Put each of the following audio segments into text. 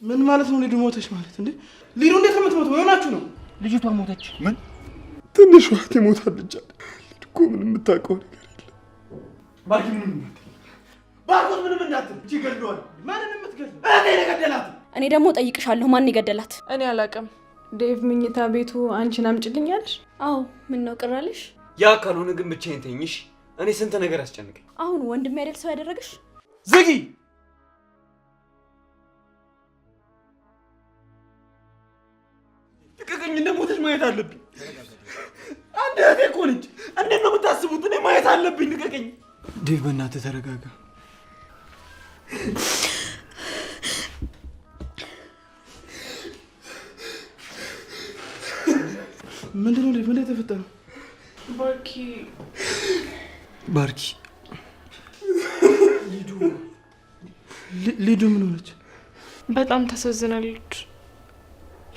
ምን ማለት ነው? ሊዱ ሞተች ማለት እንዴ? ሊዱ እንዴት የምትሞተው? የሆናችሁ ነው? ልጅቷ ሞተች። ምን? ትንሽ ዋት ሞታለች። ሊዱ እኮ ምንም የምታውቀው ነገር የለም። ባርኪ ምንም እንዳትል፣ ባርኮት ምንም እንዳትል። እቺ ገድሏል። ማንን የምትገድል? እኔ የገደላት። እኔ ደግሞ ጠይቅሻለሁ፣ ማን ይገደላት? እኔ አላውቅም። ዴቭ ምኝታ ቤቱ አንቺን አምጪልኛለሽ? አዎ። ምን ነው ቅራለሽ? ያ ካልሆነ ግን ብቻዬን ተኝሽ። እኔ ስንት ነገር አስጨንቀኝ። አሁን ወንድም አይደል ሰው ያደረግሽ? ዝጊ። ልቀቀኝ። እንደሞተች ማየት አለብኝ። አንድ እህቴ እኮ ነች። እንዴት ነው የምታስቡት? እኔ ማየት አለብኝ። ልቀቀኝ። ዴቭ በእናትህ ተረጋጋ። ምንድነው ዴቭ? ምንድነው የተፈጠረው? ባርኪ ሊዱ ምን ሆነች? በጣም ተሰዝናለች።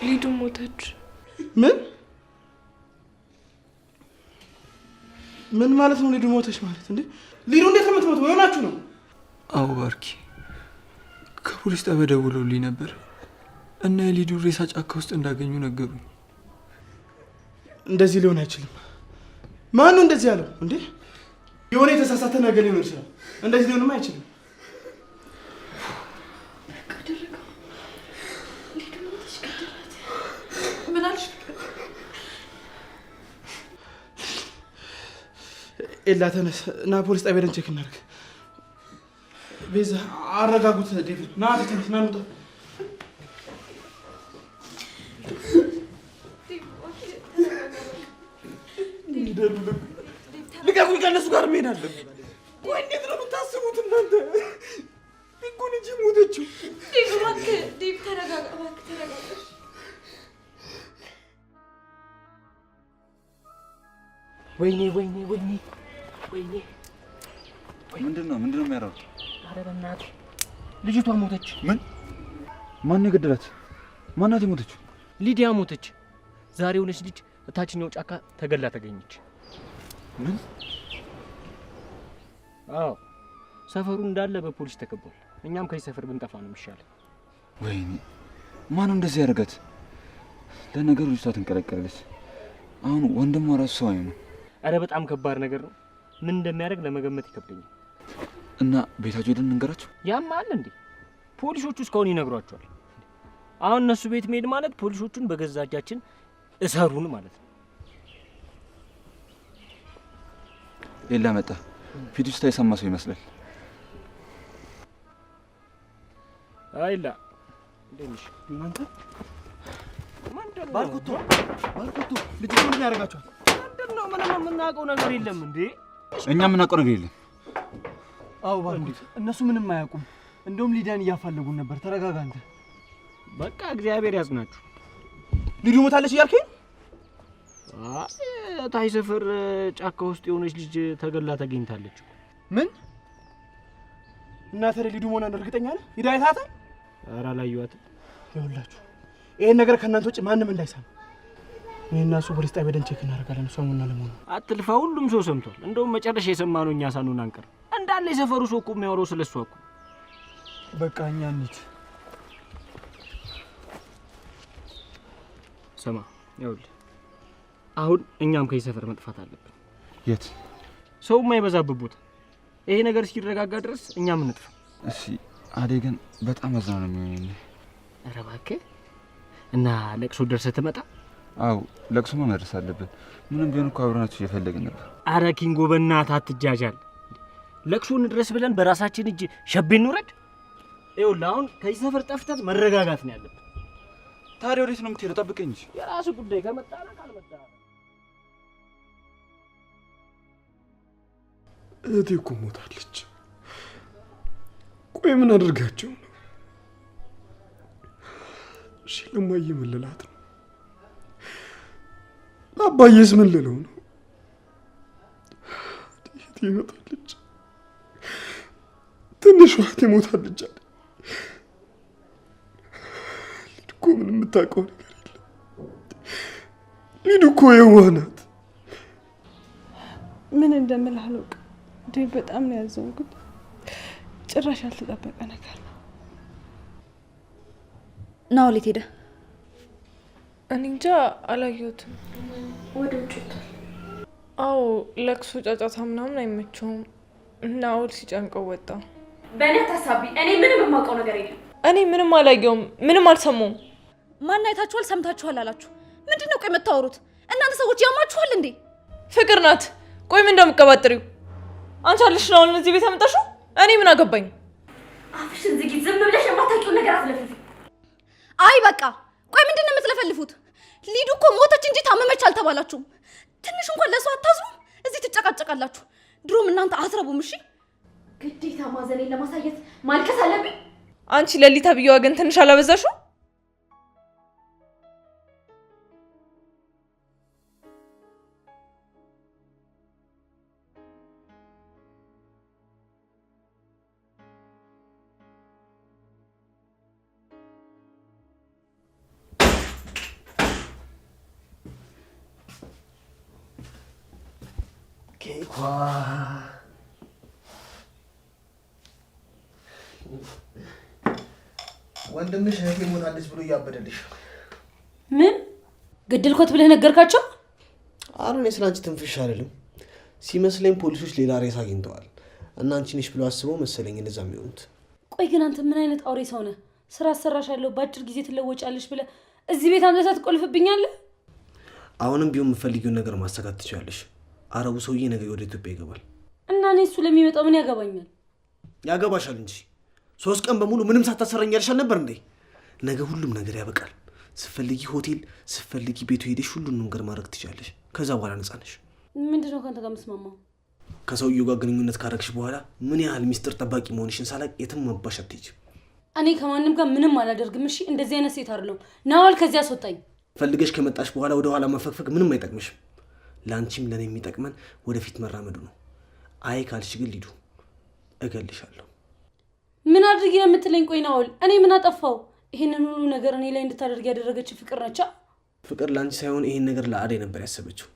ሊዱ ሞተች። ምን ማለት ነው? ሊዱ ሞተች ማለት እንዴ? ሊዱ እንዴት የምትሞተው? የሆናችሁ ነው? አዎ ባርኪ፣ ከፖሊስ ጣቢያ ደውለውልኝ ነበር እና የሊዱ ሬሳ ጫካ ውስጥ እንዳገኙ ነገሩኝ። እንደዚህ ሊሆን አይችልም። ማን ነው እንደዚህ ያለው እንዴ? የሆነ የተሳሳተ ነገር ሊሆን ይችላል። እንደዚህ ሊሆንም አይችልም። ኤላ ተነስ እና ፖሊስ ጣቢያ ሄደን ቼክ እናድርግ። ቤዛ አረጋጉት። ዴቪድ ና ተነስ ና እንውጣ። ልቀቁኝ። ከእነሱ ጋር መሄድ አለብን። ቆይ እንዴት ነው የምታስቡት እናንተ? እኮ ልጅ ሞተችው። ዴቭ እባክህ፣ ዴቭ ተረጋጋ፣ እባክህ ተረጋጋ። ወይኔ ምንድነው የሚያደርጉት? ኧረ በእናትህ ልጅቷ ሞተች። ምን? ማን የገደላት? ማናት የሞተችው? ሊዲያ ሞተች። ዛሬ የሆነች ልጅ እታችኛው ጫካ ተገላ ተገኘች። ምን? አዎ፣ ሰፈሩ እንዳለ በፖሊስ ተከቧል። እኛም ከዚህ ሰፈር ብንጠፋ ነው የሚሻለው። ወይኔ ማን እንደዚህ ያደርጋት? ለነገሩ ልጅቷ ትንቀለቀለች። አሁን ወንድሟ ራሱ ሰው አይሆንም። አረ በጣም ከባድ ነገር ነው። ምን እንደሚያደርግ ለመገመት ይከብደኛል። እና ቤታቸው ሄደን እንንገራቸው? ያም አለ እንዴ? ፖሊሶቹ እስካሁን ይነግሯቸዋል። አሁን እነሱ ቤት መሄድ ማለት ፖሊሶቹን በገዛ እጃችን እሰሩን ማለት ነው። ሌላ መጣ። ፊቱ ውስጥ የሰማ ሰው ይመስላል። አይላ እንደምሽ እናንተ ባልኩቱ ልጅቱ ምን ያደርጋቸዋል? ምንድነው? ምንም የምናውቀው ነገር የለም እንዴ? እኛ የምናውቀው ነገር የለም። አዎ ባልኩት፣ እነሱ ምንም አያውቁም። እንደውም ሊዳን እያፋለጉን ነበር። ተረጋጋ አንተ። በቃ እግዚአብሔር ያጽናችሁ። ሊዱ ሞታለች እያልከኝ? ታይ ሰፈር ጫካ ውስጥ የሆነች ልጅ ተገላ ተገኝታለች። ምን? እናንተ ሊዱ ሞናን እርግጠኛ ነህ? ሂዳ አይታታል? ኧረ አላየኋትም። ይኸውላችሁ ይሄን ነገር ከእናንተ ውጭ ማንም እንዳይሰማ። እኔና እሱ ፖሊስ ጣቢያ ሄደን ቼክ እናደርጋለን። ሰሙና ለመሆኑ አትልፋ። ሁሉም ሰው ሰምቷል። እንደውም መጨረሻ የሰማነው እኛ ሳንሆን አንቀር። እንዳለ የሰፈሩ ሰው እኮ የሚያወራው ስለሷ እኮ። በቃ እኛ እንሂድ። ስማ ይኸውልህ፣ አሁን እኛም ከዚህ ሰፈር መጥፋት አለብን። የት? ሰው የማይበዛበት ቦታ። ይሄ ነገር እስኪረጋጋ ድረስ እኛም እንጥፋ። እሺ አደይ ግን በጣም አዝና ነው የሚሆነው። ኧረ እባክህ። እና ለቅሶ ደርሰህ ትመጣ? አው ለቅሶማ መድረስ አለብን። ምንም ቢሆን እኮ አብረናችሁ እየፈለግን ነበር። አረ ኪንጎ በእናትህ አትጃጃል። ለቅሶን ድረስ ብለን በራሳችን እጅ ሸቤ እንውረድ? ይኸውልህ አሁን ከዚህ ሰፈር ጠፍተን መረጋጋት ነው ያለብን። ታዲያ ወዴት ነው የምትሄደው? ጠብቀኝ እንጂ። የራሱ ጉዳይ። ከመጣ ካልመጣ እህቴ እኮ ሞታለች። ቆይ ምን አድርጋቸው ነው? እሺ ለማየ ምን ልላት ነው? ለአባዬስ ምን ልለው ነው? እህቴ ሞታለች። ትንሿ እህቴ ሞታለች። ሊዱ እኮ ምንም የምታውቀው ነገር የለም። ሊዱ እኮ የዋህ ናት። ምን እንደምልህ አላውቅም። ዴቭ በጣም ነው ያዘንኩት። ጭራሽ ያልተጠበቀ ነገር ነው። ናኦል የት ሄደ? እኔ እንጃ አላየሁትም። ወደ ውጭ ወጥቷል። አዎ ለቅሶ ጫጫታ ምናምን አይመቸውም። ናኦል ሲጨንቀው ወጣ። በእኔ አታሳቢ። እኔ ምንም የማውቀው ነገር የለም። እኔ ምንም አላየውም፣ ምንም አልሰማውም። ማን አይታችኋል ሰምታችኋል አላችሁ? ምንድን ነው ቆይ የምታወሩት? እናንተ ሰዎች ያማችኋል እንዴ? ፍቅር ናት። ቆይ ምን እንደምትቀባጥሪው አንቺ አለሽ ነው እዚህ ቤት አመጣሽው? እኔ ምን አገባኝ? አፍሽን ዝጊ። ዝም ብለሽ የማታውቂውን ነገር አትለፍልፊ። አይ በቃ ቆይ ምንድን ነው የምትለፈልፉት? ሊዱ እኮ ሞተች እንጂ ታመመች አልተባላችሁም። ትንሽ እንኳን ለሰው አታዝኑም? እዚህ ትጨቃጨቃላችሁ። ድሮም እናንተ አትረቡም። እሺ ግዴታ ማዘኔን ለማሳየት ማልቀስ አለብኝ? አንቺ ለሊታ ብየዋ ግን ትንሽ አላበዛሽው? ወንድምሽ እህቴ ሞታለች ብሎ እያበደልሽ። ምን ገደልኳት ብለህ ነገርካቸው? ኧረ እኔ ስላንቺ ትንፍሽ አይደለም ሲመስለኝ ፖሊሶች ሌላ ሬሳ አግኝተዋል እና አንቺ ነሽ ብሎ አስበው መሰለኝ እንደዛ የሚሆኑት። ቆይ ግን አንተ ምን አይነት አውሬ ሰው ነህ? ስራ አሰራሻለሁ በአጭር ጊዜ ትለወጫለሽ ብለህ እዚህ ቤት አምጥተህ ትቆልፍብኛለህ? አሁንም ቢሆን የምፈልጊውን ነገር ማሳካት ትችላለሽ። አረቡ ሰውዬ ነገ ወደ ኢትዮጵያ ይገባል እና እኔ እሱ ለሚመጣው ምን ያገባኛል? ያገባሻል እንጂ 3 ቀን በሙሉ ምንም ሳታሰረኛልሽ አልነበር እንዴ? ነገ ሁሉም ነገር ያበቃል። ስትፈልጊ ሆቴል፣ ስትፈልጊ ቤቱ ሄደሽ ሁሉንም ነገር ማድረግ ትችላለሽ። ከዛ በኋላ ነፃ ነሽ። ምንድነው ካንተ ጋር መስማማው? ከሰውዬው ጋር ግንኙነት ካረግሽ በኋላ ምን ያህል ሚስጥር ጠባቂ መሆንሽን ሳላቅ የትም መባሽ አትሄጂም። እኔ ከማንም ጋር ምንም አላደርግም። እሺ እንደዚህ አይነት ሴት አይደለሁም። ናኦል ከዚህ አስወጣኝ። ፈልገሽ ከመጣሽ በኋላ ወደ ኋላ መፈግፈግ ምንም አይጠቅምሽም። ላንቺም ለኔ የሚጠቅመን ወደፊት መራመዱ ነው። አይ ካልሽ ግን ሊዱ እገልሻለሁ። ምን አድርጊ ነው የምትለኝ? ቆይ ናኦል እኔ ምን አጠፋው? ይሄንን ሁሉ ነገር እኔ ላይ እንድታደርግ ያደረገች ፍቅር ነች። ፍቅር ላንቺ ሳይሆን ይሄን ነገር ለአደይ ነበር ያሰበችው።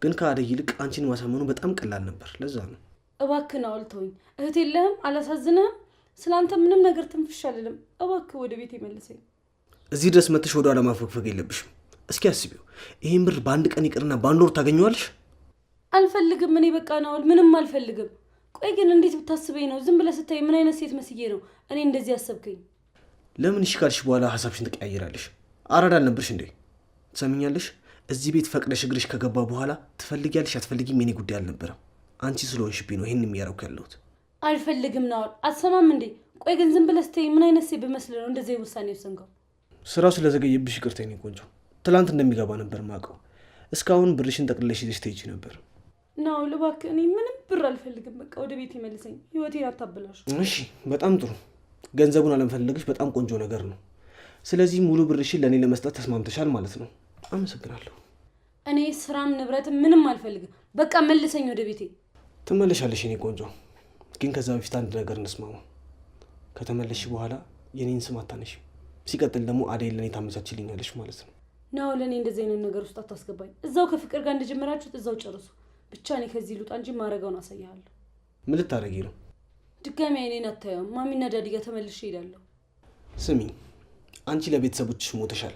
ግን ከአደይ ይልቅ አንቺን ማሳመኑ በጣም ቀላል ነበር። ለዛ ነው። እባክህ ናኦል ተወኝ። እህት የለህም? አላሳዝንህም? ስላንተ ምንም ነገር ትንፍሽ አልልም። እባክህ ወደ ቤት ይመልሰኝ። እዚህ ድረስ መጥተሽ ወደ ኋላ ማፈግፈግ የለብሽም። እስኪ አስቢው። ይሄን ብር በአንድ ቀን ይቅርና በአንድ ወር ታገኘዋለሽ። አልፈልግም። እኔ በቃ ናኦል ምንም አልፈልግም። ቆይ ግን እንዴት ብታስበኝ ነው? ዝም ብለህ ስታይ ምን አይነት ሴት መስዬ ነው እኔ እንደዚህ ያሰብከኝ? ለምን እሺ ካልሽ በኋላ ሀሳብሽን ትቀያየራለሽ? አራዳ አልነበርሽ እንዴ? ትሰሚኛለሽ? እዚህ ቤት ፈቅደሽ እግርሽ ከገባ በኋላ ትፈልጊያለሽ አትፈልጊም የኔ ጉዳይ አልነበረም። አንቺ ስለሆንሽብኝ ነው ይሄን የሚያረኩ ያለሁት። አልፈልግም ናኦል። አትሰማም እንዴ? ቆይ ግን ዝም ብለህ ስታይ ምን አይነት ሴት በመስል ነው እንደዚህ ውሳኔ ወሰንከው? ስራው ስለዘገየብሽ ይቅርታ የኔ ቆንጆ። ትላንት እንደሚገባ ነበር ማውቀው። እስካሁን ብርሽን ጠቅልለሽ ይዘሽ ትሄጂ ነበር። ናኦል እባክህ እኔ ምንም ብር አልፈልግም። በቃ ወደ ቤት ይመልሰኝ። ህይወቴን አታበላሽ። እሺ በጣም ጥሩ። ገንዘቡን አለመፈለግሽ በጣም ቆንጆ ነገር ነው። ስለዚህ ሙሉ ብርሽን ለእኔ ለመስጠት ተስማምተሻል ማለት ነው። አመሰግናለሁ። እኔ ስራም ንብረትም ምንም አልፈልግም። በቃ መልሰኝ ወደ ቤቴ። ትመለሻለሽ የኔ ቆንጆ። ግን ከዛ በፊት አንድ ነገር እንስማማ። ከተመለሽ በኋላ የኔን ስም አታነሺ። ሲቀጥል ደግሞ አደይን ለእኔ ታመቻችልኛለሽ ማለት ነው። ናኦል ለእኔ እንደዚህ አይነት ነገር ውስጥ አታስገባኝ። እዛው ከፍቅር ጋር እንደጀመራችሁት እዛው ጨርሱ። ብቻ እኔ ከዚህ ልውጣ እንጂ ማረጋውን አሳያለሁ። ምን ልታረጊ ነው? ድጋሚ አይኔን አታየውም። ማሚና ዳዲ ጋር ተመልሼ እሄዳለሁ። ስሚ፣ አንቺ ለቤተሰቦችሽ ሞተሻል።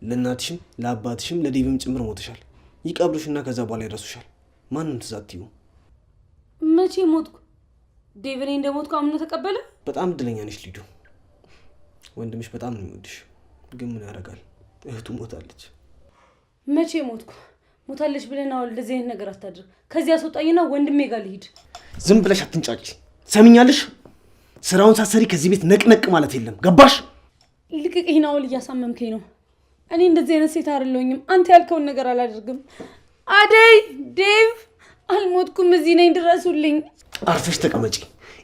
ለእናትሽም ለአባትሽም ለዴቭም ጭምር ሞተሻል። ይቀብሉሽና ከዛ በኋላ ይረሱሻል። ማንም ትዝ አትይው። መቼ ሞትኩ? ዴቭ እኔ እንደሞትኩ አምኖ ተቀበለ። በጣም እድለኛ ነሽ ሊዱ። ወንድምሽ በጣም ነው የሚወድሽ። ግን ምን ያደርጋል እህቱ ሞታለች። መቼ ሞትኩ? ሞታለች ብለህ ናኦል እንደዚህ አይነት ነገር አታድርግ። ከዚህ አስወጣኝና ወንድሜ ጋር ልሂድ። ዝም ብለሽ አትንጫጭ። ሰሚኛለሽ? ስራውን ሳትሰሪ ከዚህ ቤት ነቅነቅ ማለት የለም። ገባሽ? ልቅቅኝ ናኦል፣ እያሳመምከኝ ነው። እኔ እንደዚህ አይነት ሴት አይደለሁኝም። አንተ ያልከውን ነገር አላደርግም። አደይ፣ ዴቭ፣ አልሞትኩም። እዚህ ነኝ፣ ድረሱልኝ። አርፈሽ ተቀመጪ።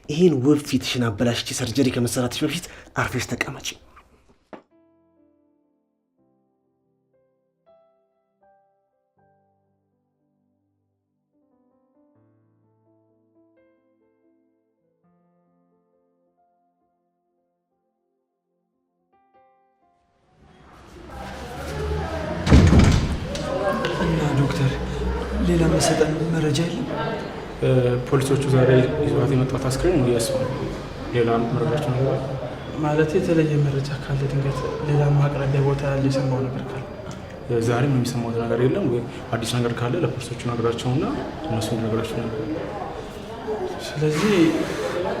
ይሄን ውብ ፊትሽን አበላሽቼ ሰርጀሪ ከመሰራትሽ በፊት አርፈሽ ተቀመጪ። ሌላ መሰጠን መረጃ የለም? ፖሊሶቹ ዛሬ ይዟት የመጣት አስክሬን ነው ያስፈው። ሌላ መረጃቸው ነገር ማለት የተለየ መረጃ ካለ ድንገት ሌላ ማቅረቢያ ቦታ ያለ የሰማው ነገር ካለ? ዛሬም የሚሰማው ነገር የለም ወይ? አዲስ ነገር ካለ ለፖሊሶቹ ነገራቸውና እነሱ ነገራቸው ነበር። ስለዚህ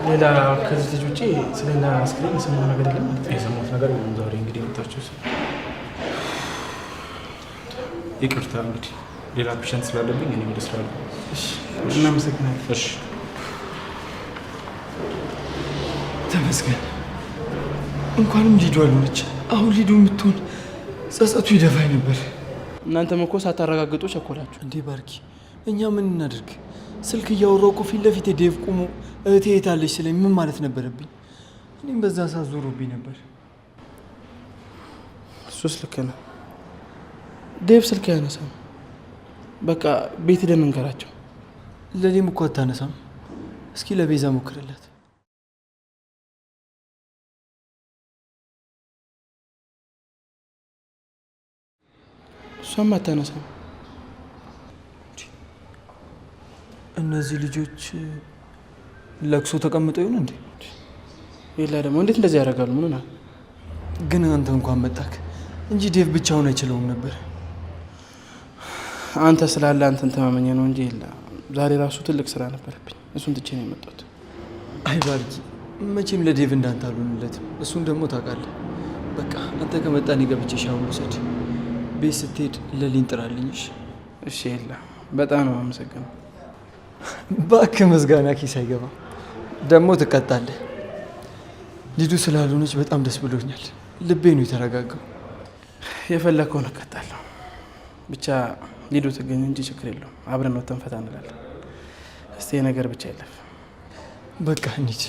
ሌላ ከዚህ ልጅ ውጪ ስለሌላ አስክሬን የሰማው ነገር የለም ማለት ነው? የሰማሁት ነገር የለም። ዛሬ እንግዲህ የመጣችሁ ይቅርታ፣ እንግዲህ ሌላ ፔሸንት ስላለብኝ እኔ ወደ ስራ አለ። እሺ፣ እናመሰግናለን። እሺ፣ ተመስገን። እንኳንም ሊዱ አልሆነች። አሁን ሊዱ የምትሆን ጸጸቱ ይደፋኝ ነበር። እናንተም እኮ ሳታረጋግጡ ቸኮላችሁ እንዴ ባርኪ። እኛ ምን እናድርግ? ስልክ እያወራሁ እኮ ፊት ለፊት ዴቭ ቆሞ እህቴ የት አለች ስለኝ ምን ማለት ነበረብኝ? እኔም በዛ ሰዓት ዞሮብኝ ነበር። እሱስ ልክ ነህ። ዴቭ ስልክ አያነሳም። በቃ ቤት ሄደን እንገራቸው። ለኔም እኮ አታነሳም። እስኪ ለቤዛ ሞክርላት። እሷም አታነሳም። እነዚህ ልጆች ለቅሶ ተቀምጠው ይሆን እንዴ? ሌላ ደግሞ እንዴት እንደዚህ ያደርጋሉ? ምን ነው ግን አንተ እንኳን መጣክ እንጂ ዴቭ ብቻውን አይችለውም ነበር። አንተ ስላለ አንተን ተማመኘ ነው እንጂ የለ። ዛሬ ራሱ ትልቅ ስራ ነበረብኝ። እሱን ትቼ ነው የመጣሁት። አይ ባርኪ፣ መቼም ለዴቭ እንዳንተ አልሆንለትም። እሱን ደግሞ ታውቃለህ። በቃ አንተ ከመጣን ገብቼ ሻወር ልውሰድ። ቤት ስትሄድ ለሊን ጥራልኝሽ። እሺ የለ፣ በጣም ነው አመሰግነው። እባክህ ምስጋና ኪስ አይገባ። ደግሞ ትቀጣለህ። ሊዱ ስላልሆነች በጣም ደስ ብሎኛል። ልቤ ነው የተረጋጋው። የፈለግከውን እቀጣለሁ። ብቻ ሊዱ ትገኝ እንጂ ችግር የለውም። አብረን ነው ተንፈታ እንላለን። እስቲ ነገር ብቻ ይለፍ። በቃ እንሂድ።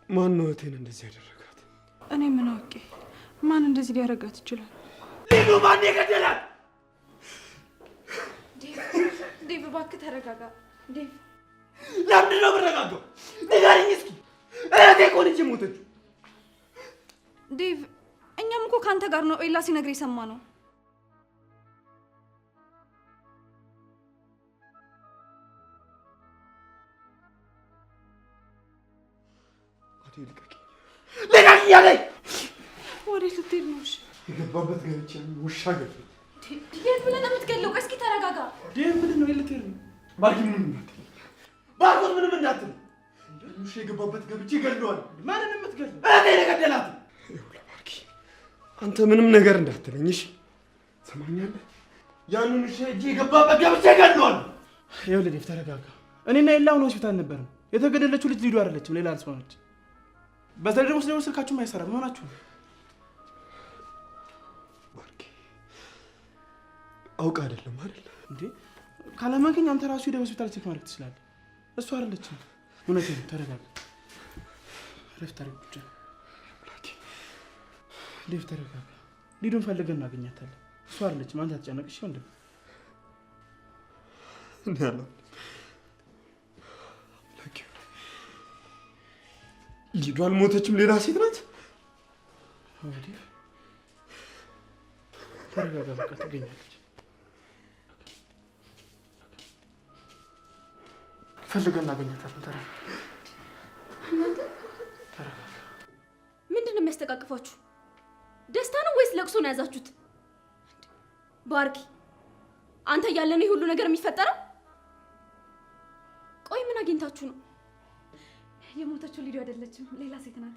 ማን ነው እህቴን እንደዚህ ያደረጋት? እኔ ምን አውቄ? ማን እንደዚህ ሊያደርጋት ይችላል? ሊዱ ማን የገደላት? ዴቭ እባክህ ተረጋጋ። ዴቭ ለምንድን ነው የምረጋጋው? ንገሪኝ እስኪ። እህቴ እኮ ነች የሞተችው። ዴቭ እኛም እኮ ከአንተ ጋር ነው ኤላ ሲነግር የሰማ ነው። ልቀቂኝ አለኝ። ወዴት ልትሄድ ነው? እሺ የገባበት ገብቼ ውሻ ገብ የት ብለህ ነው የምትገለው? ቆይ እስኪ ተረጋጋ። ዴቭ ምንድን ነው የልትሄድ ነው? ባርኪ ምንም እንዳትል፣ ባርኮት ምንም እንዳትል። ውሻ የገባበት ገብቼ ገለዋል። ማንን የምትገለው? እህቴን የገደላት። ይኸውልህ ባርኪ፣ አንተ ምንም ነገር እንዳትለኝ እሺ? ሰማኛለህ? ያንን ውሻ እጄ የገባበት ገብቼ ገለዋል። ይኸውልህ ዴቭ ተረጋጋ። እኔና ኤላ አሁን ሆስፒታል ነበርን። የተገደለችው ልጅ ሊዱ አይደለችም፣ ሌላ ሰው ነች። በተለይ ደግሞ ስለሆነ ስልካችሁም አይሰራም። ምን ሆናችሁ ነው? ባርኪ አውቃ አይደለም አይደል እንዴ? ካላመንከኝ አንተ ራሱ ሄደህ ሆስፒታል ቼክ ማድረግ ትችላለህ። እሱ አይደለችም። እውነቴን ነው። ተረጋጋ። ረፍት አድርግ ብቻ። ዴቭ ተረጋጋ። ሊዱን ፈልገን እናገኛታለን። እሱ አይደለችም። አንተ አትጨነቅ እሺ ወንድም። እኔ አላምንም። ሊዱ አልሞተችም፣ ሌላ ሴት ናት። ዴቭ ተረጋጋ። በቃ ትገኛለች። ፈልገን እናገኛታለን። ተረጋጋ። ምንድን ነው የሚያስተቃቅፋችሁ? ደስታ ነው ወይስ ለቅሶ ነው የያዛችሁት? ባርኪ አንተ እያለ ነው ሁሉ ነገር የሚፈጠረው? ቆይ ምን አግኝታችሁ ነው? የሞተችው ሊዱ አይደለችም፣ ሌላ ሴት ናት።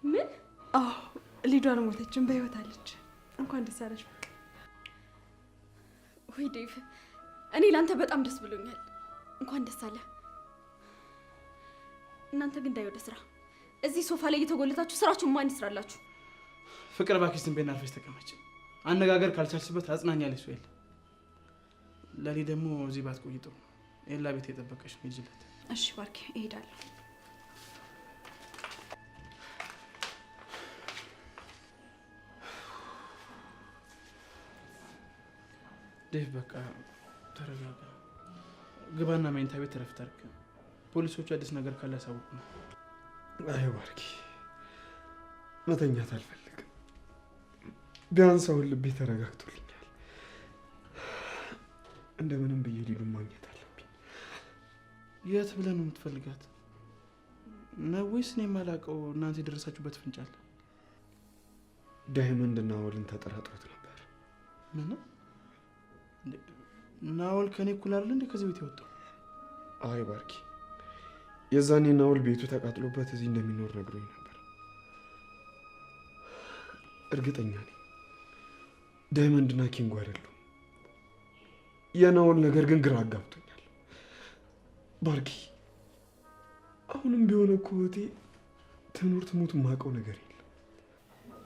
ምን? አዎ ሊዱ አልሞተችም፣ በህይወት አለች። እንኳን ደስ አለሽ። በቃ ወይ ዴቭ፣ እኔ ላንተ በጣም ደስ ብሎኛል። እንኳን ደስ አለ። እናንተ ግን ዳይ ወደ ስራ። እዚህ ሶፋ ላይ እየተጎለታችሁ ስራችሁን ማን ይስራላችሁ? ፍቅር እባክሽ ዝም በይና አርፈሽ ተቀመጭ። አነጋገር ካልቻልሽበት አጽናኛለሽ ወይ? ለኔ ደግሞ እዚህ ባትቆይ ጥሩ። ኤላ ቤት የጠበቀሽ ነው። ይጅለት። እሺ ባርኪ፣ እሄዳለሁ። ዴቭ በቃ ተረጋጋ። ግባና መኝታ ቤት እረፍት አድርግ። ፖሊሶቹ አዲስ ነገር ካለ ያሳውቁ ነው። አይ ባርኪ፣ መተኛት አልፈልግም። ቢያንስ አሁን ልቤ ተረጋግቶልኛል። እንደምንም ብዬ ሊዱን ማግኘት አለብኝ። የት ብለህ ነው የምትፈልጋት? ነው ወይስ እኔ የማላውቀው እናንተ የደረሳችሁበት ፍንጭ አለ? ዳይመንድ ናኦልን ተጠራጥሮት ነበር። ምን? ናኦል ከኔ እኩል አይደል እንዴ ከዚህ ቤት የወጣው? አይ ባርኪ፣ የዛኔ ናኦል ቤቱ ተቃጥሎበት እዚህ እንደሚኖር ነግሮኝ ነበር። እርግጠኛ ነኝ ዳይመንድና ኪንጎ አይደሉም። የናኦል ነገር ግን ግራ አጋብቶኛል። ባርኪ፣ አሁንም ቢሆን እኮ እህቴ ትኑር ትሙት የማውቀው ነገር የለም።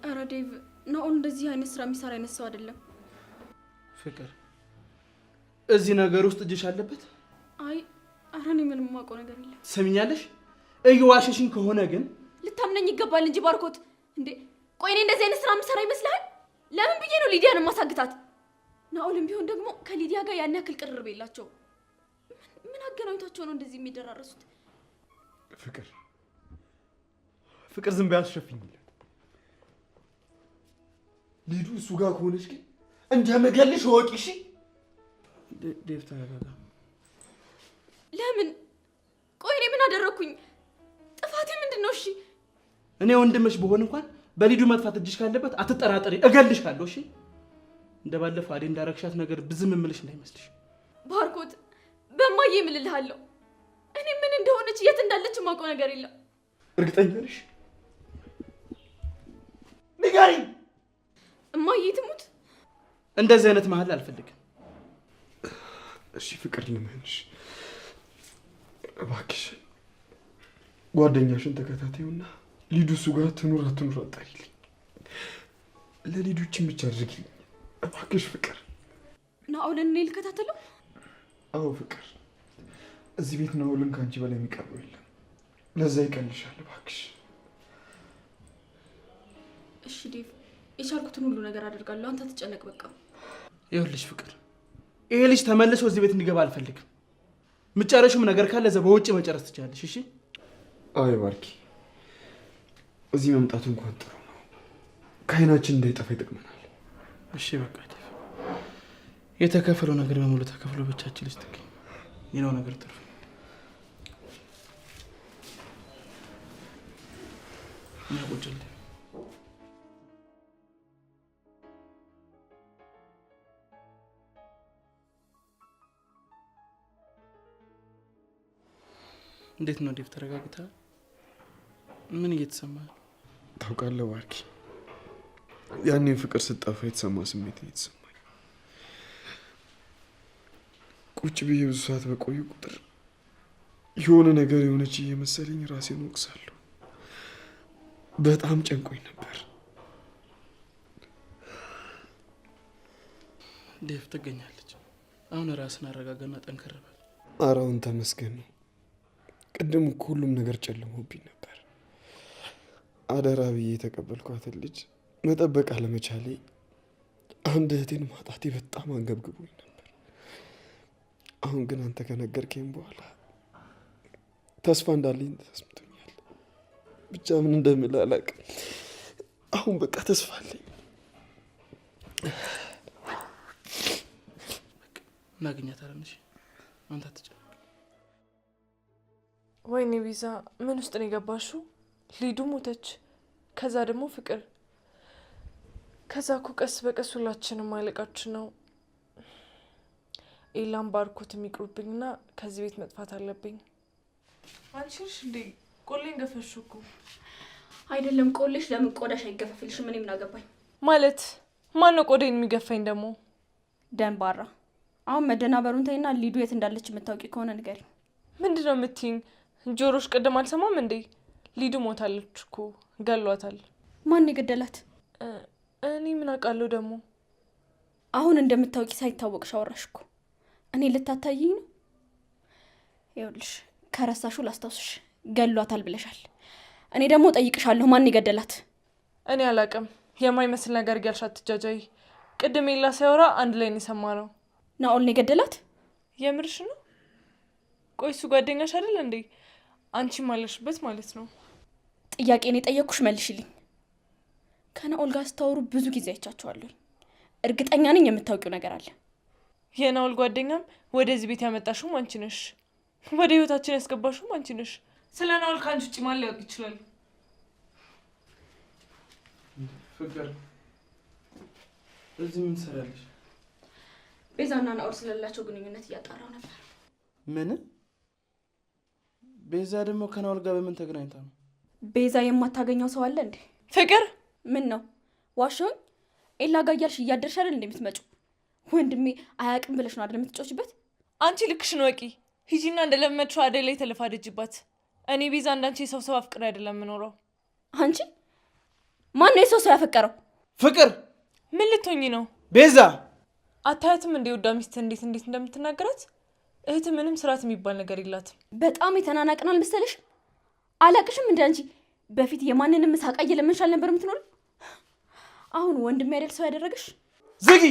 ኧረ ዴቭ፣ ናኦል እንደዚህ አይነት ስራ የሚሰራ አይነት ሰው አይደለም። ፍቅር፣ እዚህ ነገር ውስጥ እጅሽ አለበት? አይ ኧረ እኔ ምንም የማውቀው ነገር የለም። ትሰሚኛለሽ? እየዋሸሽኝ ከሆነ ግን ልታምነኝ ይገባል እንጂ ባርኮት። እንዴ ቆይ እኔ እንደዚህ አይነት ስራ የምሰራ ይመስልሃል? ለምን ብዬ ነው ሊዲያን ማሳግታት? ናኦልም ቢሆን ደግሞ ከሊዲያ ጋር ያን ያክል ቅርርብ የላቸው። ምን አገናኝታቸው ነው እንደዚህ የሚደራረሱት? ፍቅር ዝም በይ አትሸፍኝለት። ሊዱ እሱ ጋር ከሆነች ግን እንደምገልሽ እወቂ። እሺ ዴቭ ተረጋጋ። ለምን? ቆይ እኔ ምን አደረኩኝ? ጥፋቴ ምንድን ነው? እሺ እኔ ወንድምሽ በሆን እንኳን በሊዱ መጥፋት እጅሽ ካለበት አትጠራጠሪ፣ እገልሻለሁ። እሺ እንደባለፈው አዴ እንዳረግሻት ነገር ብዝም እምልሽ እንዳይመስልሽ። ባርኮት በማዬ እምልልሃለሁ። እኔ ምን እንደሆነች የት እንዳለች የማውቀው ነገር የለም። እርግጠኛ ነሽ? ንገሪኝ። እማዬ ትሙት እንደዚህ አይነት መሀል አልፈልግም። እሺ ፍቅር ልመንሽ እባክሽ፣ ጓደኛሽን ተከታታዩና ሊዱ እሱ ጋር ትኑር አትኑር አጣሪልኝ። ለሊዱችን ብቻ አድርጊልኝ እባክሽ ፍቅር። ናኦልን እኔ ልከታተለው? አዎ ፍቅር፣ እዚህ ቤት ናኦልን ከአንቺ በላይ የሚቀርበው የለም። ለዛ ይቀልሻል እባክሽ። እሺ ዴቭ፣ የቻልኩትን ሁሉ ነገር አደርጋለሁ። አንተ ትጨነቅ በቃ። ይኸውልሽ ፍቅር፣ ይሄ ልጅ ተመልሶ እዚህ ቤት እንዲገባ አልፈልግም። ምጨረሹም ነገር ካለ እዛ በውጭ መጨረስ ትችላለሽ። እሺ? አይ ባርኪ፣ እዚህ መምጣቱ እንኳን ጥሩ ነው። ከአይናችን እንዳይጠፋ ይጠቅመናል። እሺ በቃ ዴቭ፣ የተከፈለው ነገር በሙሉ ተከፍሎ ብቻችን ልጅ ትገኝ ይነው ነገር ትርፍ። ያቆጭል እንዴት ነው ዴቭ? ተረጋግተሃል? ምን እየተሰማህ ነው? ታውቃለህ ባርኪ፣ ያኔን ፍቅር ስጠፋ የተሰማ ስሜት ነው የተሰማኝ። ቁጭ ብዬ ብዙ ሰዓት በቆዩ ቁጥር የሆነ ነገር የሆነች እየመሰለኝ ራሴን ወቅሳለሁ። በጣም ጨንቆኝ ነበር። ዴቭ ትገኛለች። አሁን ራስን አረጋጋና ጠንከር በል። ኧረ አሁን ተመስገን ነው። ቅድም እኮ ሁሉም ነገር ጨልሞብኝ ነበር። አደራ ብዬ የተቀበልኳትን ልጅ መጠበቅ አለመቻሌ፣ አንድ እህቴን ማጣቴ በጣም አንገብግቦኝ ነበር። አሁን ግን አንተ ከነገርከኝ በኋላ ተስፋ እንዳለኝ ተሰምቶኛል። ብቻ ምን እንደምል አላውቅም። አሁን በቃ ተስፋ አለኝ። እናገኛታለን። እሺ አንተ አትጨነቅ። ወይኔ ቪዛ፣ ምን ውስጥ ነው የገባሽው? ሊዱ ሞተች፣ ከዛ ደግሞ ፍቅር፣ ከዛ እኮ ቀስ በቀስ ሁላችንም ማለቃችን ነው። ኤላም ባርኮት የሚቅሩብኝና ከዚህ ቤት መጥፋት አለብኝ። አንቺ ነሽ እንዴ ቆሌን ገፈሽ እኮ? አይደለም ቆሌሽ፣ ለምን ቆዳሽ አይገፈፍልሽም? ምን ምን አገባኝ ማለት ማን ነው ቆዴን የሚገፋኝ ደግሞ? ደንባራ። አሁን መደናበሩን ተይና ሊዱ የት እንዳለች የምታውቂ ከሆነ ንገሪ። ምንድን ነው የምትይኝ? ጆሮሽ ቅድም አልሰማም እንዴ? ሊዱ ሞታለች እኮ፣ ገሏታል። ማን የገደላት? እኔ ምን አውቃለሁ ደግሞ። አሁን እንደምታውቂ ሳይታወቅሽ አወራሽ እኮ። እኔ ልታታይኝ ነው? ይኸውልሽ ከረሳሹ ላስታውስሽ፣ ገሏታል ብለሻል። እኔ ደግሞ ጠይቅሻለሁ፣ ማን የገደላት? እኔ አላውቅም። የማይመስል ነገር እያልሽ አትጃጃይ። ቅድም ኤላ ሲያወራ አንድ ላይ ነው የሰማነው። ናኦል ነው የገደላት? የምርሽ ነው? ቆይ እሱ ጓደኛሽ አይደል እንዴ? አንቺም አለሽበት ማለት ነው። ጥያቄን የጠየቅኩሽ መልሽልኝ። ከናኦል ጋር ስታወሩ ብዙ ጊዜ አይቻችኋለሁ። እርግጠኛ ነኝ የምታውቂው ነገር አለ። የናኦል ጓደኛም ወደዚህ ቤት ያመጣሽው አንቺ ነሽ። ወደ ህይወታችን ያስገባሽው አንቺ ነሽ። ስለ ናኦል ከአንቺ ውጭ ማን ሊያውቅ ይችላል? ፍቅር እዚህ ምን ትሰራለሽ? ቤዛና ናኦል ስለሌላቸው ግንኙነት እያጣራው ነበር። ምን? ቤዛ ደግሞ ከናኦል ጋር በምን ተገናኝታ ነው? ቤዛ የማታገኘው ሰው አለ እንዴ? ፍቅር ምን ነው ዋሽኝ? ኤላ ጋር እያልሽ እያደርሽ አይደል እንደምትመጪው? ወንድሜ አያውቅም ብለሽ ነው አይደል የምትጮችበት? አንቺ ልክሽን ወቂ። ሂጂና እንደለመድሽው አደይ ላይ ተለፋደጅባት። እኔ ቤዛ እንዳንቺ የሰው አፍቅር አይደለም የምኖረው። አንቺ ማን ነው የሰው ያፈቀረው? ፍቅር ምን ልትሆኚ ነው? ቤዛ አታያትም እንዴ ወዳ ሚስት እንዴት እንደምትናገራት? እህት ምንም ስርዓት የሚባል ነገር የላትም። በጣም የተናናቅናል መሰለሽ? አላቅሽም እንደ አንቺ በፊት የማንንም ሳቃ እየለመንሽ አልነበር የምትኖር? አሁን ወንድም ያደል ሰው ያደረገሽ? ዝጊ!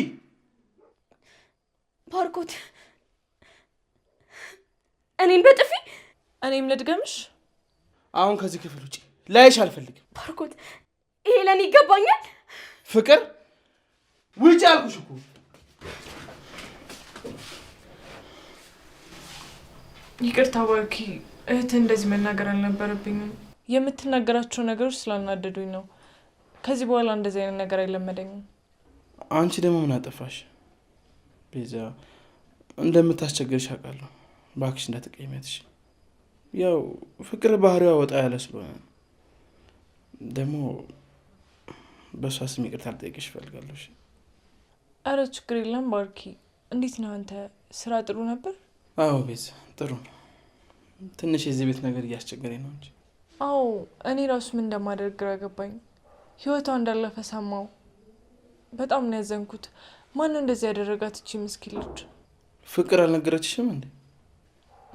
ባርኮት እኔን በጥፊ እኔም ልድገምሽ? አሁን ከዚህ ክፍል ውጪ ላይሽ አልፈልግም። ባርኮት ይሄ ለኔ ይገባኛል። ፍቅር ውጪ አልኩሽ እኮ። ይቅርታ ባርኪ፣ እህት እንደዚህ መናገር አልነበረብኝም። የምትናገራቸው ነገሮች ስላናደዱኝ ነው። ከዚህ በኋላ እንደዚህ አይነት ነገር አይለመደኝም። አንቺ ደግሞ ምን አጠፋሽ? ቤዛ እንደምታስቸግርሽ አውቃለሁ። እባክሽ እንዳትቀይሚያትሽ። ያው ፍቅር ባህሪዋ ወጣ ያለ ስለሆነ ደግሞ በእሷ ስም ይቅርታ ልጠይቅሽ እፈልጋለሁ። አረ ችግር የለም ባርኪ። እንዴት ነው አንተ? ስራ ጥሩ ነበር? አዎ ቤዛ ጥሩ ነው። ትንሽ የዚህ ቤት ነገር እያስቸገረኝ ነው እንጂ። አዎ እኔ ራሱ ምን እንደማደርግ ግራ ገባኝ። ህይወቷ እንዳለፈ ሰማው። በጣም ነው ያዘንኩት። ማነው እንደዚህ ያደረጋት እቺ ምስኪን ልጅ? ፍቅር አልነገረችሽም እንዴ?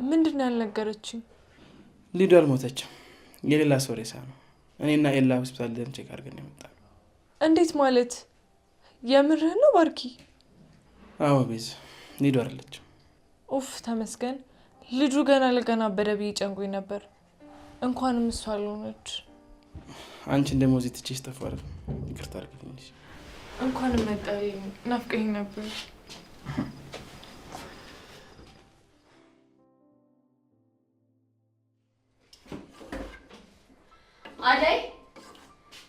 ምንድን ነው ያልነገረችኝ? ሊዱ አልሞተችም፣ የሌላ ሰው ሬሳ ነው። እኔና ኤላ ሆስፒታል ደም ቼክ አድርገን የመጣ ነው። እንዴት ማለት? የምርህ ነው ባርኪ? አዎ ቤዛ ሊዱ አይደለችም። ኡፍ ተመስገን። ልጁ ገና ለገና በደብይ ጨንቆኝ ነበር። እንኳንም እሷ አልሆነች። አንቺን ደግሞ እዚህ ትቼሽ ጠፋሁ አይደል? ይቅርታ አድርግልኝ። እንኳንም መጣልኝ። ናፍቀኝ ነበር። አደይ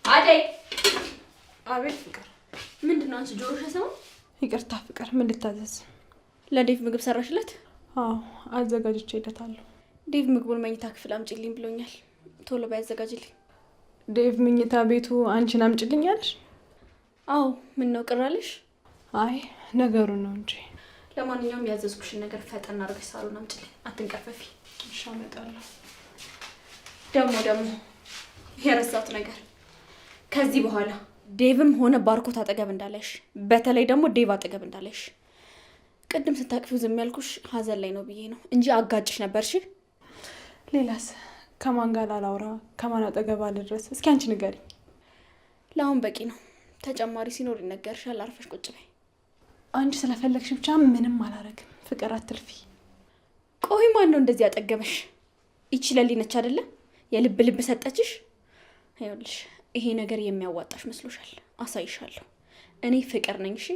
አደይ! አቤት ፍቅር። ምንድን ነው አንቺ ጆሮሽ አይሰማም? ይቅርታ ፍቅር፣ ምን ልታዘዝ? ለዴቭ ምግብ ሰራሽለት? አዎ አዘጋጅቼለታለሁ። ዴቭ ምግቡን መኝታ ክፍል አምጪልኝ ብሎኛል። ቶሎ ባያዘጋጅልኝ። ዴቭ መኝታ ቤቱ አንቺን አምጪልኛለሽ? አዎ ምን ነው ቅር አለሽ? አይ ነገሩ ነው እንጂ። ለማንኛውም ያዘዝኩሽን ነገር ፈጠን አድርገሽ ሳሎን አምጪልኝ። አትንቀፈፊ። እሺ አመጣለሁ። ደግሞ የረሳሁት ነገር፣ ከዚህ በኋላ ዴቭም ሆነ ባርኮት አጠገብ እንዳለሽ፣ በተለይ ደግሞ ዴቭ አጠገብ እንዳለሽ። ቅድም ስታቅፊው ዝም ያልኩሽ ሀዘን ላይ ነው ብዬ ነው እንጂ አጋጭሽ ነበርሽ። ሌላስ ከማን ጋር ላውራ? ከማን አጠገብ አልድረስ? እስኪ አንቺ ንገሪኝ። ለአሁን በቂ ነው። ተጨማሪ ሲኖር ይነገርሻል። አርፈሽ ቁጭ በይ። አንቺ ስለፈለግሽ ብቻ ምንም አላረግም። ፍቅር አትልፊ። ቆይ ማን ነው እንደዚህ ያጠገበሽ? ይቺ ለሊ ነች አይደለም? የልብ ልብ ሰጠችሽ። ይኸውልሽ ይሄ ነገር የሚያዋጣሽ መስሎሻል? አሳይሻለሁ። እኔ ፍቅር ነኝ። እሺ።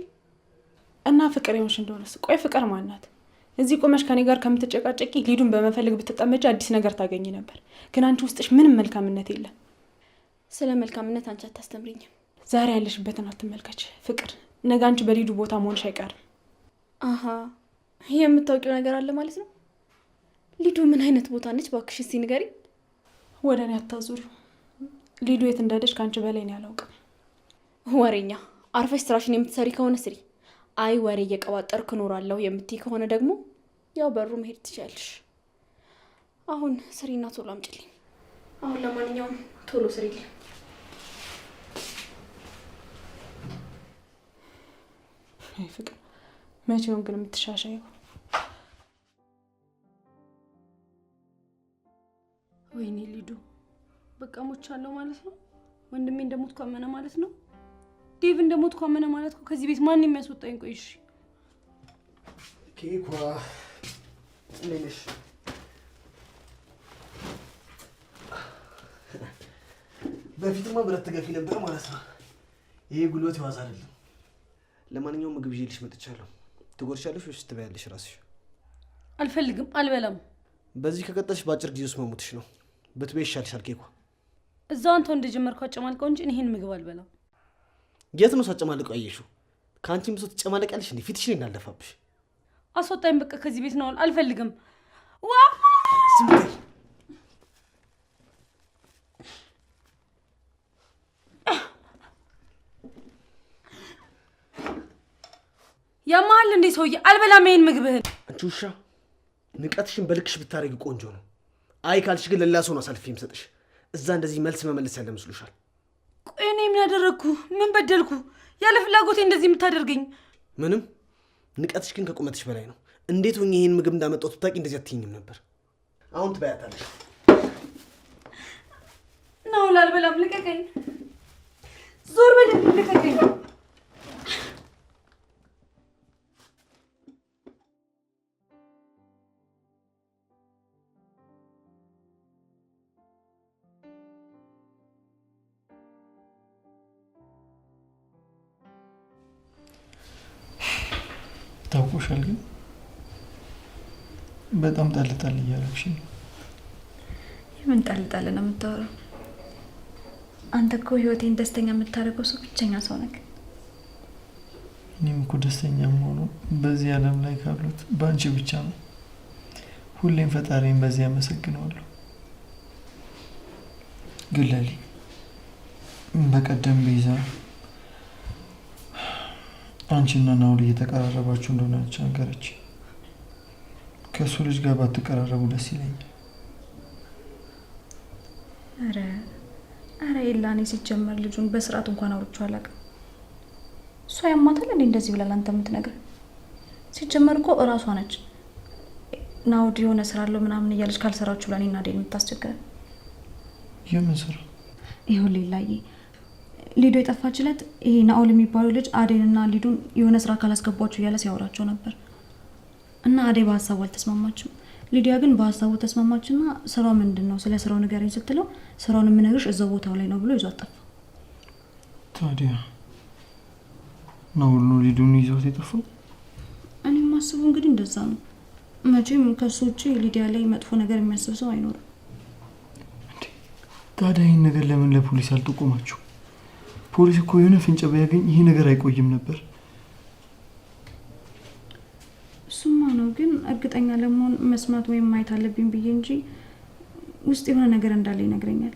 እና ፍቅር ይሆንሽ እንደሆነስ? ቆይ ፍቅር ማናት? እዚህ ቆመሽ ከኔ ጋር ከምትጨቃጨቂ ሊዱን በመፈለግ ብትጠመጂ አዲስ ነገር ታገኝ ነበር። ግን አንቺ ውስጥሽ ምንም መልካምነት የለም። ስለ መልካምነት አንቺ አታስተምሪኝም። ዛሬ ያለሽበትን አትመልከች ፍቅር። ነገ አንቺ በሊዱ ቦታ መሆንሽ አይቀርም። አሀ የምታውቂው ነገር አለ ማለት ነው። ሊዱ ምን አይነት ቦታ ነች? እባክሽ እስኪ ንገሪኝ። ወደ እኔ አታዙሪው። ሊዱ የት እንዳለች ከአንቺ በላይ እኔ አላውቅም። ወሬኛ። አርፈሽ ስራሽን የምትሰሪ ከሆነ ስሪ። አይ ወሬ እየቀባጠርኩ እኖራለሁ የምትይ ከሆነ ደግሞ ያው በሩ መሄድ ትችያለሽ። አሁን ስሪና ቶሎ አምጪልኝ። አሁን ለማንኛውም ቶሎ ስሪልኝ። አይ ፍቅር፣ መቼውን ግን የምትሻሻየው? ወይኔ ሊዱ፣ በቃ ሞቻለሁ ማለት ነው። ወንድሜ እንደሞትኩ አመነ ማለት ነው። ዴቭ እንደሞትኩ አመነ ማለት ነው። ከዚህ ቤት ማን የሚያስወጣኝ? ቆይ እሺ። ኬኳ ነሽ? በፊትማ ብረት ትገፊ ነበር ማለት ነው። ይሄ ጉልበት ይዋዝ አይደለም። ለማንኛውም ምግብ ይዤልሽ መጥቻለሁ። ትጎርሻለሽ ወይስ ትበያለሽ ራስሽ? አልፈልግም፣ አልበላም። በዚህ ከቀጠልሽ በአጭር ጊዜ ውስጥ መሞትሽ ነው። ብትበይ ይሻልሻል። ኬኳ እዛው አንተ እንደጀመርከው አጨማልቀው እንጂ ይሄን ምግብ አልበላም። የት ነው ሳጨማልቀው ያየሽው? ከአንቺም ብሶ ትጨማለቂያለሽ እንዴ? ፊትሽን እናልደፋብሽ። አስወጣኝ በቃ ከዚህ ቤት ነው። አልፈልግም። ዋ ዝም በይ። ያማል እንዴ ሰውዬ? አልበላም ይሄን ምግብህን። አንቺ ውሻ፣ ንቀትሽን በልክሽ ብታረጊ ቆንጆ ነው። አይ ካልሽ ግን ለሌላ ሰው ነው አሳልፌ የምሰጥሽ። እዛ እንደዚህ መልስ መመለስ ያለ መስሎሻል? ቆይ እኔ ምን ያደረግኩ? ምን በደልኩ? ያለ ፍላጎቴ እንደዚህ የምታደርገኝ? ምንም። ንቀትሽ ግን ከቁመትሽ በላይ ነው። እንዴት ሆኜ ይሄን ምግብ እንዳመጣሁት ብታውቂ እንደዚህ አትይኝም ነበር። አሁን ትበያታለሽ። ነው አልበላም። ልቀቀኝ። ዞር በል። ልቀቀኝ። ታውቆሻል ግን በጣም ጣልጣል እያደረግሽ ነው። የምን ጣልጣል ነው የምታወራው? አንተ እኮ ህይወቴን ደስተኛ የምታደርገው ሰው ብቸኛ ሰው ነህ። እኔም እኮ ደስተኛ የምሆነው በዚህ ዓለም ላይ ካሉት በአንቺ ብቻ ነው። ሁሌም ፈጣሪን በዚህ አመሰግነዋለሁ። ግን ለሊ በቀደም ቤዛ አንቺና ናውል እየተቀራረባችሁ እንደሆነ ነገረች። ከእሱ ልጅ ጋር ባትቀራረቡ ደስ ይለኛል። አረ ኤላኔ ሲጀመር ልጁን በስርዓት እንኳን አውርቼው አላውቅም። እሷ ያማታል እንዴ እንደዚህ ብላ አንተ የምትነግረኝ? ሲጀመር እኮ እራሷ ነች ናውድ የሆነ ስራ አለው ምናምን እያለች ካልሰራችሁ ለኔና ዴን የምታስቸግረን። የምን ስራ? ይኸው ሌላዬ ሊዱ የጠፋችለት ይሄ ናኦል የሚባለው ልጅ አዴንና ሊዱን የሆነ ስራ ካላስገቧቸው እያለ ሲያወራቸው ነበር። እና አዴ በሀሳቡ አልተስማማችም። ሊዲያ ግን በሀሳቡ ተስማማችና ስራው ምንድነው ስለ ስራው ንገረኝ ስትለው ስራውን የምነግርሽ እዛው ቦታው ላይ ነው ብሎ ይዟት ጠፋ። ታዲያ ናኦል ነው ሊዱን ይዞት የጠፋው? እኔ ማስቡ እንግዲህ እንደዛ ነው። መቼም ከሱ ውጪ ሊዲያ ላይ መጥፎ ነገር የሚያስብ ሰው አይኖርም። ታዲያ ይህን ነገር ለምን ለፖሊስ አልጠቆማችሁ? ፖሊስ እኮ የሆነ ፍንጭ ቢያገኝ ይሄ ነገር አይቆይም ነበር። እሱማ ነው፣ ግን እርግጠኛ ለመሆን መስማት ወይም ማየት አለብኝ ብዬ እንጂ ውስጥ የሆነ ነገር እንዳለ ይነግረኛል።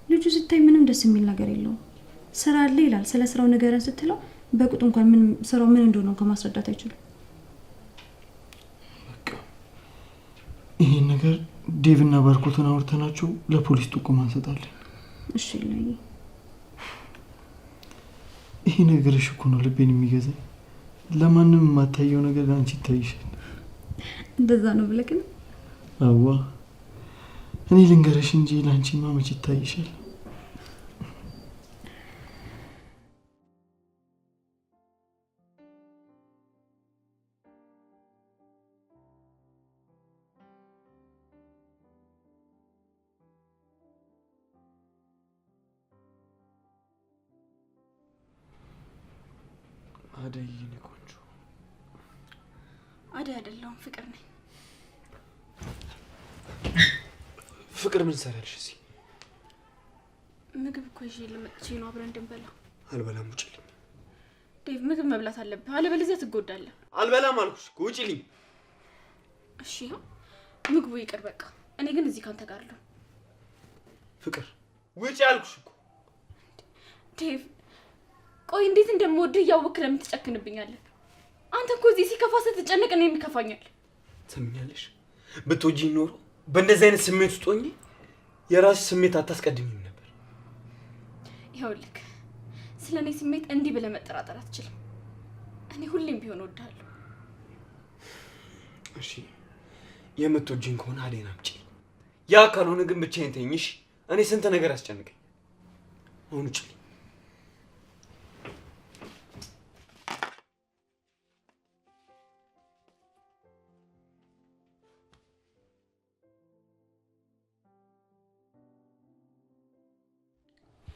ልጁ ስታይ ምንም ደስ የሚል ነገር የለውም። ስራ አለ ይላል። ስለ ስራው ንገረን ስትለው በቁጥ እንኳን ምን ስራው ምን እንደሆነ እንኳን ማስረዳት አይችልም። በቃ ይሄን ነገር ዴቭና ባርኮትን አውርተናቸው ለፖሊስ ጥቆማ እንሰጣለን። እሺ ላይ ይሄ ነገርሽ እኮ ነው ልቤን የሚገዛኝ። ለማንም የማታየው ነገር አንቺ ይታይሻል። እንደዛ ነው ብለህ ግን? አዋ እኔ ልንገርሽ እንጂ ለአንቺማ መች ይታይሻል። አደይ የኔ ቆንጆ። አደይ አይደለሁም ፍቅር ነኝ። ፍቅር ምን ሰራልሽ እዚህ? ምግብ እኮ ይዤ ልመጥቼ ነው አብረን እንድንበላ። አልበላም፣ ውጪልኝ። ዴቭ ምግብ መብላት አለብህ፣ አለበለዚያ ትጎዳለህ። አልበላም አልኩሽ፣ ውጪልኝ። እሺ ይኸው ምግቡ ይቅር በቃ። እኔ ግን እዚህ ካንተ ጋር አለሁ። ፍቅር ውጪ አልኩሽ እኮ። ዴቭ ቆይ እንዴት እንደምወድህ እያወቅህ ለምን ትጨክንብኛለህ? አንተ እኮ እዚህ ሲከፋ ስትጨነቅ እኔም ይከፋኛል። ትሰሚኛለሽ? ብትወጂኝ ኖሮ በእንደዚህ አይነት ስሜት ውስጥ ሆኜ የራስሽ ስሜት አታስቀድሚም ነበር። ይኸውልህ ስለ እኔ ስሜት እንዲህ ብለህ መጠራጠር አትችልም። እኔ ሁሌም ቢሆን እወድሃለሁ። እሺ የምትወጂኝ ከሆነ አደይን አምጪ። ያ ካልሆነ ግን ብቻዬን ተይኝ እሺ? እኔ ስንት ነገር አስጨንቀኝ። አሁን ውጪልኝ።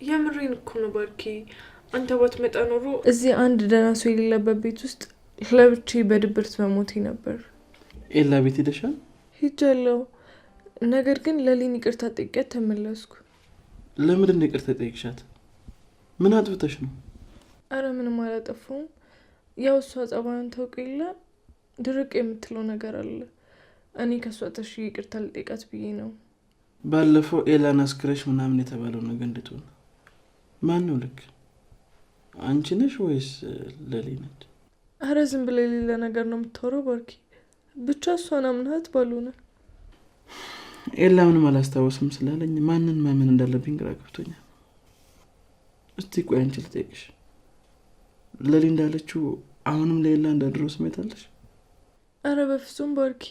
የምሬን እኮ ነው ባርኪ። አንተ ባትመጣ ኖሮ እዚህ አንድ ደህና ሰው የሌለበት ቤት ውስጥ ለብቻዬ በድብርት መሞቴ ነበር። ኤላ ቤት ሄደሻል? ሄጃለሁ። ነገር ግን ለሊን ይቅርታ ጠይቄያት ተመለስኩ። ለምንድን ነው ይቅርታ ጠይቅሻት? ምን አጥፍተሽ ነው? አረ ምንም አላጠፋሁም። ያው እሷ ጸባዩን ታውቅ የለ ድርቅ የምትለው ነገር አለ። እኔ ከሷ ተሽ ይቅርታ ልጠይቃት ብዬ ነው። ባለፈው ኤላን አስክረሽ ምናምን የተባለው ነገር እንዴት ሆነ? ማን ነው ልክ? አንቺ ነሽ ወይስ ለሊ ነች? አረ ዝም ብለ የሌለ ነገር ነው የምታወራው ባርኪ። ብቻ እሷን አምናት ባልሆነ ኤላ ምንም አላስታወስም ስላለኝ ማንን ማመን እንዳለብኝ ግራ ገብቶኛል። እስቲ ቆይ አንቺ ልጠይቅሽ፣ ለሊ እንዳለችው አሁንም ለኤላ እንዳድሮ ስሜት አለሽ? አረ በፍጹም ባርኪ፣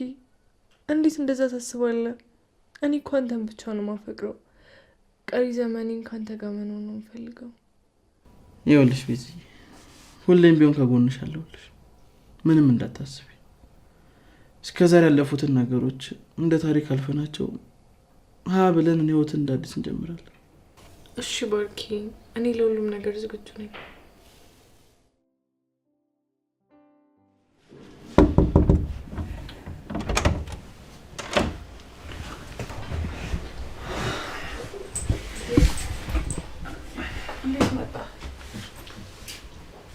እንዴት እንደዛ ታስባለህ? እኔ እኮ አንተን ብቻ ነው የማፈቅረው። ቀሪ ዘመኔን ካንተ ጋር መኖር ነው የምፈልገው። ይኸውልሽ ቤዚ፣ ሁሌም ቢሆን ከጎንሽ አለሁልሽ። ምንም እንዳታስቢ። እስከዛሬ ያለፉትን ነገሮች እንደ ታሪክ አልፈናቸው ብለን ህይወትን እንዳዲስ እንጀምራለን። እሺ ባርኪ፣ እኔ ለሁሉም ነገር ዝግጁ ነኝ።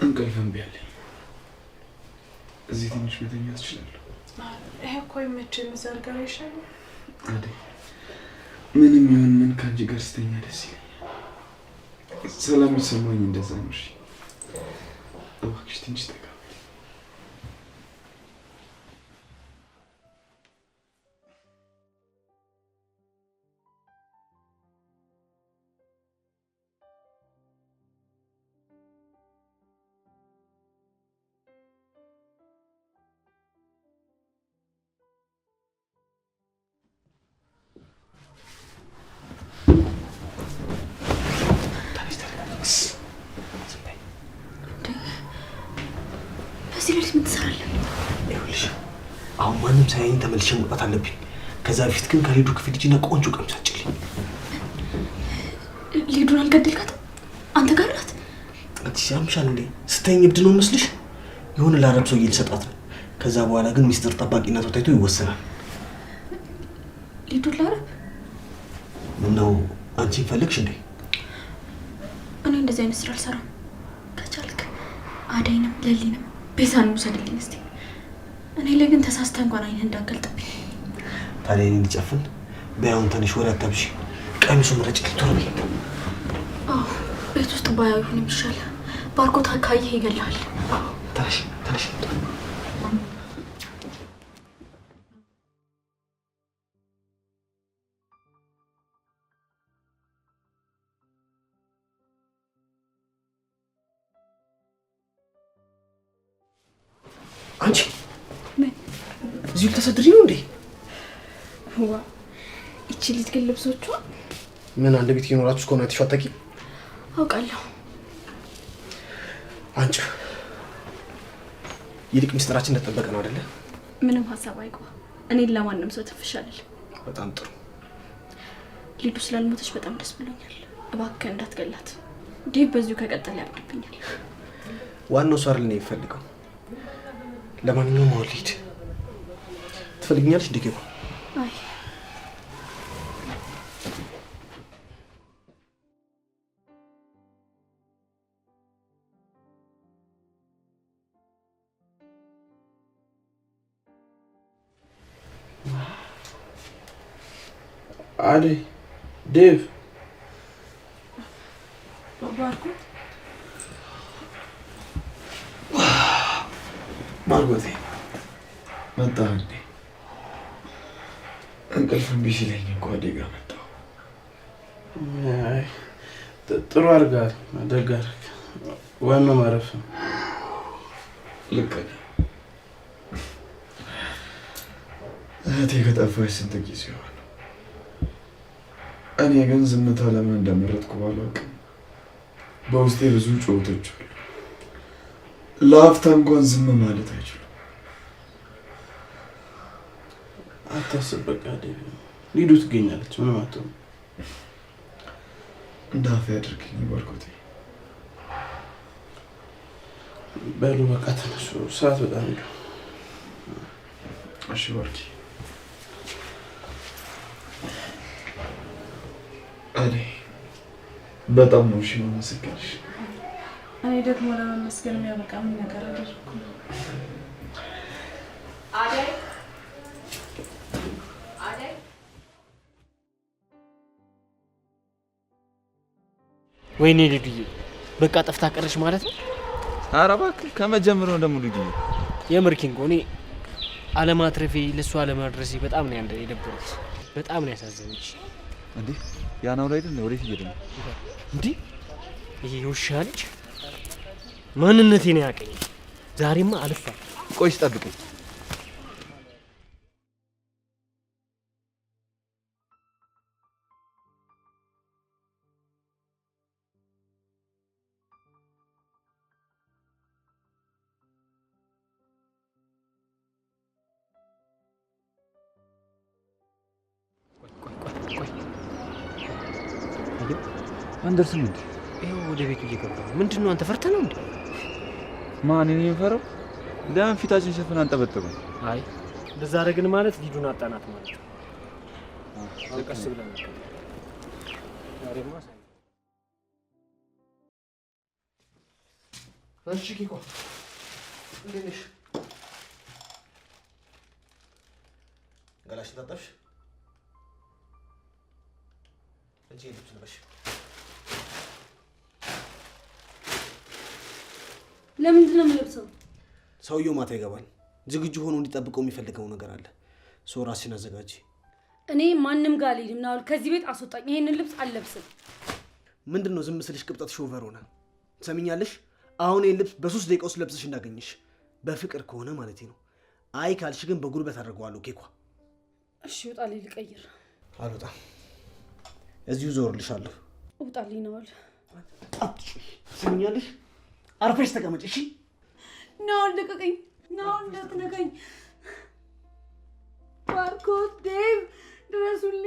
እንቅልፍ እምቢ አለኝ። እዚህ ትንሽ መተኛት እችላለሁ? ይሄ እኮ ይመችል መዛርጋር ይሻላል። አይደል? ምንም ይሁን ምን ከአንቺ ጋር ስተኛ ደስ ይለኛል። ሰላም ይሰማኝ እንደዛ ነው። እሺ እባክሽ ትንሽ ጠጋ። አሁን ማንም ሳያየኝ ተመልሼ መውጣት አለብኝ። ከዛ በፊት ግን ከሊዱ ክፍል ልጅና ቆንጆ ቀሚስ አጭልኝ። ሊዱን አልገደልካትም? አንተ ጋር ናት? አዲስ ያምሻል እንዴ? ስተኝ እብድ ነው መስልሽ? የሆነ ለአረብ ሰውዬ ልሰጣት ነው። ከዛ በኋላ ግን ሚስጥር ጠባቂነቷ ታይቶ ይወሰናል። ሊዱን ለአረብ? ምነው አንቺን ፈልግሽ እንዴ? እኔ እንደዚህ አይነት ስራ አልሰራም። ከቻልክ አደይንም ለሊንም ቤዛንም ውሰድልኝ እስቲ። እኔ ላይ ግን ተሳስተህ እንኳን አይንህ እንዳገልጥብኝ። ታዲያ እኔን ልጨፍን? በያውን ተነሽ፣ ወደ አታብሺ። ቀሚሱን ምረጭ። ቶሎ በይ። አዎ ቤት ውስጥ ባያው ይሁን የሚሻል። ባርኮት ካየህ ይገላል። ተነሽ ተነሽ። አንቺ እዚሁ ልተሰድሪ ነው እንዴ? ዋ እቺ ልጅ ግን ልብሶቿ ምን አንድ ቤት ይኖራችሁ እስከሆነ አይተሽው አታውቂም? አውቃለሁ። አንቺ ይልቅ ምስጢራችን እንደተጠበቀ ነው አይደለ? ምንም ሀሳብ አይግባ። እኔን ለማንም ሰው ትፍሻለል። በጣም ጥሩ። ሊዱ ስላልሞተች በጣም ደስ ብሎኛል። እባክህ እንዳትገላት። ዴቭ በዚሁ ከቀጠለ ያብድብኛል። ዋናው እሱ አይደል ነው የሚፈልገው። ለማንኛውም አሁን ልሂድ። ትፈልጊኛለሽ? እንዲገባ አይ አደይ፣ ዴቭ፣ ማርጎቴ መጣህ እንዴ? እንቅልፍ እምቢ ሲለኝ እኮ አደይ ጋር መጣሁ። አይ ጥሩ አድርገሃል፣ ደግ አደረግህ። ዋናው ማረፍ ነው። ልክ ነህ። እህቴ ከጠፋች ስንት ጊዜ ሆነ። እኔ ግን ዝምታ ለምን እንደመረጥኩ ባላውቅም በውስጤ ብዙ ጩኸቶች አሉ። ለአፍታ እንኳን ዝም ማለት አይችሉም። አታስብ፣ በቃ ሊዱ ትገኛለች። ምንም አትሆንም። እንዳፈ ያድርግልኝ ባርኮቴ። በሉ በቃ ተነሱ፣ ሰዓት በጣም ሄዱ። እሺ ባርኪ። እኔ በጣም ነው እሺ የማመሰግንሽ። እኔ ደግሞ ለመመስገን የሚያበቃ ምን ነገር አደረኩ? አደይ ወይኔ ልዱዬ በቃ ጠፍታ ቀረች ማለት ነው። ኧረ እባክህ ከመጀመሪያው ደግሞ ልዱዬ የምርኪን እኔ አለማትረፌ ለእሱ አለማድረሴ በጣም ነው የደበረች። በጣም ነው ያሳዘነች። እንዴ ያናው ላይ አይደል? ወዴት እየሄደ ነው እንዴ? ይሄ ውሻ ልጅ ማንነቴን ያቀኝ። ዛሬማ አልፋ። ቆይስ ጠብቀኝ። አንደርስም እንዴ? ይኸው ወደ ቤቱ እየገባ ነው። ምንድን ነው አንተ ፈርተህ ነው እንዴ? ማን ነው የሚፈራው? ለምን ፊታችን ሸፍን አንጠበጥበው? አይ እንደዛ አደረግን ማለት ሊዱን አጣናት ማለት ነው። ቀስ ብለን ዛሬማ እሺ ኪኮ እንዴት ነሽ? ገላሽን ታጠብሽ? እንጂ ልብስ ልበሽ። ለምንድን ነው የምለብሰው? ሰውየው ማታ ይገባል። ዝግጁ ሆኖ እንዲጠብቀው የሚፈልገው ነገር አለ። ሰው ራስሽን አዘጋጂ። እኔ ማንም ጋር አልሄድም። ናውል ከዚህ ቤት አስወጣኝ። ይሄንን ልብስ አልለብስም። ምንድን ነው ዝም ስልሽ ቅብጠትሽ ኦቨር ሆነ። ትሰሚኛለሽ? አሁን ይህን ልብስ በ3 ደቂቃ ውስጥ ለብሰሽ እንዳገኝሽ፣ በፍቅር ከሆነ ማለት ነው። አይ ካልሽ ግን በጉልበት አድርገዋለሁ። ኬኳ እሺ ውጣልኝ፣ ልቀይር። አልወጣም፣ እዚሁ ዞርልሻለሁ። ውጣልኝ ናውል። አትጩይ። ትሰሚኛለሽ? አርፈሽ ተቀመጭ እሺ? ናውል ልቀቀኝ። ናውል እንዳትነካኝ። ባርኮት፣ ዴቭ ድረሱልኝ።